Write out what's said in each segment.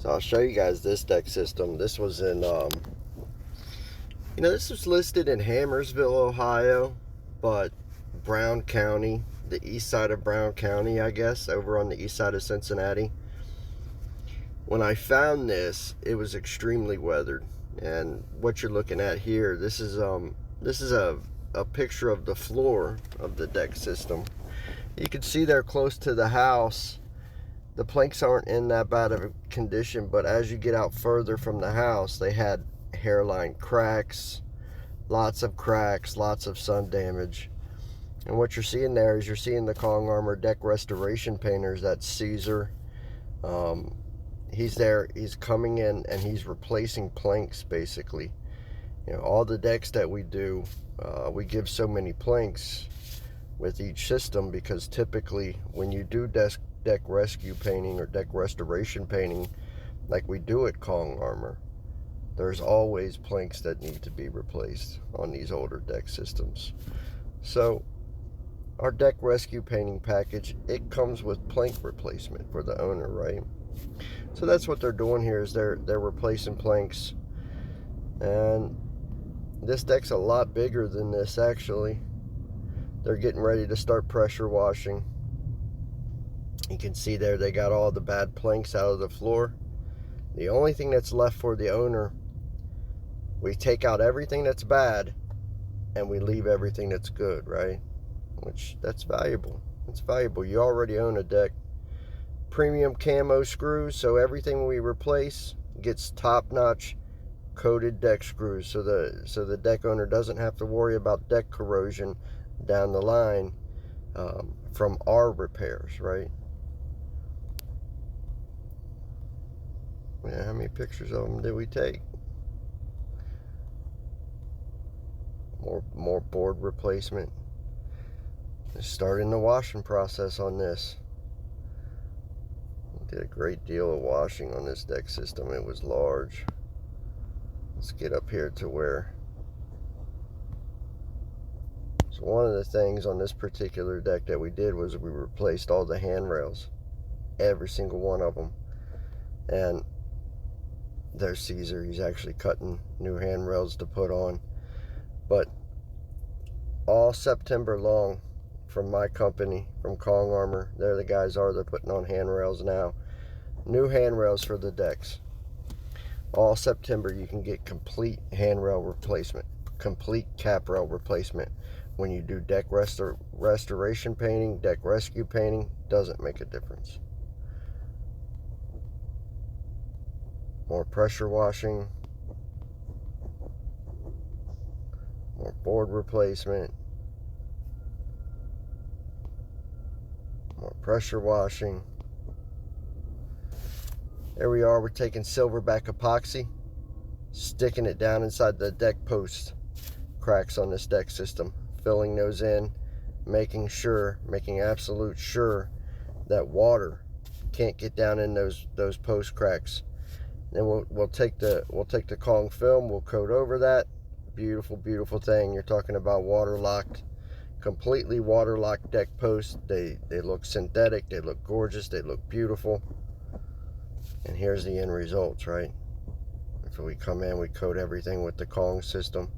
So I'll show you guys this deck system. This was in, this was listed in Hammersville, Ohio, but Brown County, the east side of Brown County, I guess, over on the east side of Cincinnati. When I found this, it was extremely weathered. And what you're looking at here, this is a picture of the floor of the deck system. You can see they're close to the house. The planks aren't in that bad of a condition, but as you get out further from the house, they had hairline cracks, lots of sun damage. And what you're seeing there is you're seeing the Kong Armor deck restoration painters. That's Caesar. He's there, he's coming in and he's replacing planks basically. All the decks that we do, we give so many planks with each system because typically when you do deck rescue painting or deck restoration painting like we do at Kong Armor, there's always planks that need to be replaced on these older deck systems. So our deck rescue painting package, it comes with plank replacement for the owner, right? So that's what they're doing here, is they're replacing planks. And this deck's a lot bigger than this actually. They're getting ready to start pressure washing. You can see there they got all the bad planks out of the floor. The only thing that's left for the owner, we take out everything that's bad and we leave everything that's good, right? Which, that's valuable. It's valuable. You already own a deck. Premium camo screws, so everything we replace gets top-notch coated deck screws, so the deck owner doesn't have to worry about deck corrosion down the line from our repairs, right? Yeah, how many pictures of them did we take? More board replacement. Starting the washing process on this. Did a great deal of washing on this deck system. It was large. Let's get up here to where. So one of the things on this particular deck that we did was we replaced all the handrails, every single one of them. And there's Caesar. He's actually cutting new handrails to put on. But all September long, from my company, from Kong Armor, there the guys are, they're putting on handrails now. New handrails for the decks. All September you can get complete handrail replacement, complete cap rail replacement. When you do deck restoration painting, deck rescue painting, doesn't make a difference. More pressure washing, more board replacement, more pressure washing. There we are, we're taking Silverback Epoxy, sticking it down inside the deck post cracks on this deck system, filling those in, making absolute sure that water can't get down in those post cracks. Then we'll take the Kong film, we'll coat over that. Beautiful, beautiful thing. You're talking about waterlocked, completely waterlocked deck posts. They look synthetic, they look gorgeous, they look beautiful. And here's the end results, right? So we come in, we coat everything with the Kong system.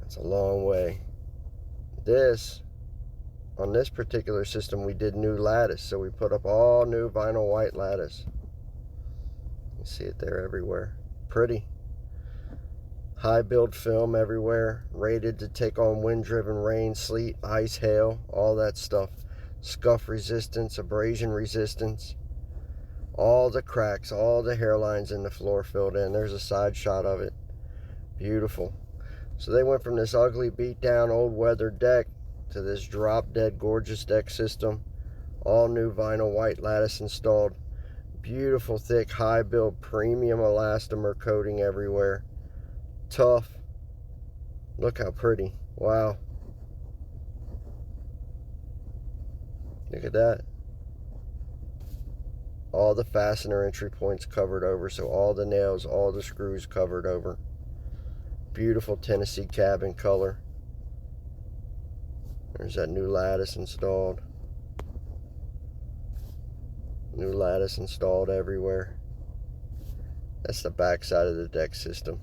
That's a long way. On this particular system, we did new lattice. So we put up all new vinyl white lattice. You see it there everywhere. Pretty. High build film everywhere. Rated to take on wind-driven rain, sleet, ice, hail, all that stuff. Scuff resistance, abrasion resistance. All the cracks, all the hairlines in the floor filled in. There's a side shot of it. Beautiful. So they went from this ugly, beat down, old weathered deck to this drop dead, gorgeous deck system. All new vinyl white lattice installed. Beautiful, thick, high build, premium elastomer coating everywhere. Tough. Look how pretty. Wow. Look at that. All the fastener entry points covered over, so all the nails, all the screws covered over. Beautiful Tennessee cabin color. There's that new lattice installed. New lattice installed everywhere. That's the back side of the deck system.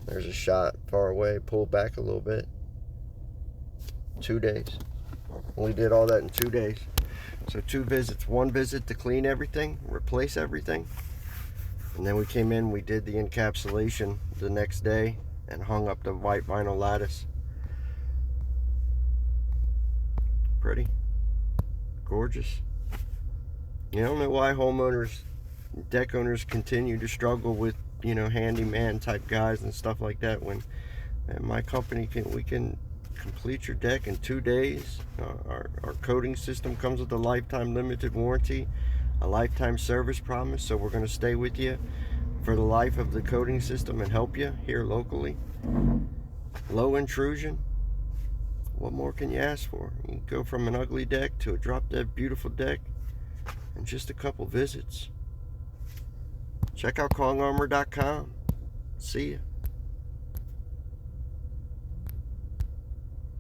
There's a shot far away. Pull back a little bit. 2 days. We did all that in 2 days. So 2 visits. 1 visit to clean everything, replace everything. And then we came in, we did the encapsulation the next day and hung up the white vinyl lattice. Pretty. Gorgeous. You don't know why homeowners, deck owners continue to struggle with, you know, handyman type guys and stuff like that when my company we can complete your deck in 2 days. Our coating system comes with a lifetime limited warranty, a lifetime service promise, so we're going to stay with you for the life of the coating system and help you here locally. Low intrusion. What more can you ask for? You can go from an ugly deck to a drop dead beautiful deck in just a couple visits. Check out KongArmor.com. See ya.